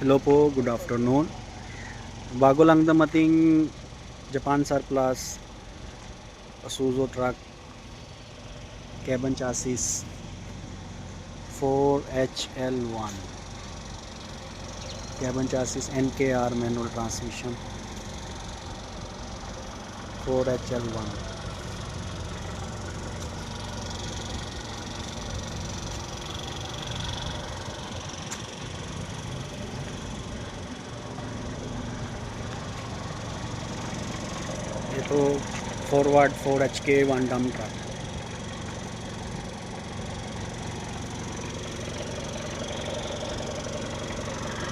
Hello po, good afternoon. Bago lang dumating Japan surplus, Isuzu truck, cabin chassis 4HL1, cabin chassis NKR manual transmission 4HL1. Ito forward 4HK1 dump truck.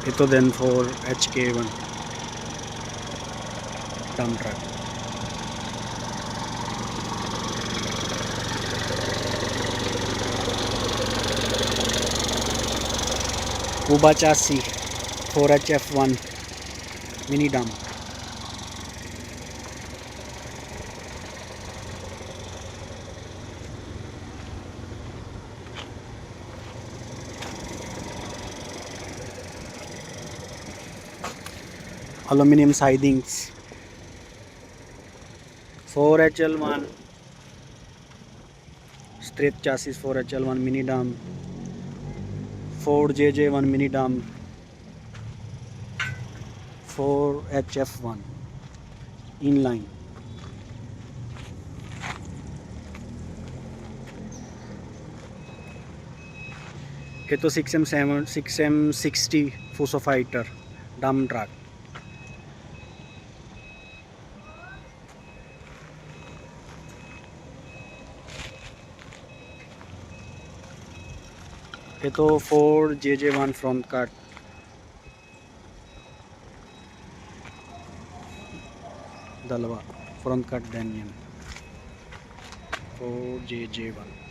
Ito din 4HK1 dump truck. Kuba chassis 4HF1 mini dump. Aluminum sidings 4HL1 straight chassis 4HL1 mini dump, 4JJ1 mini dump, 4HF1 inline. Ito 6M60 Fuso Fighter dump truck. Ito 4JJ1 front cut. Dalawa front cut din yan. 4JJ1.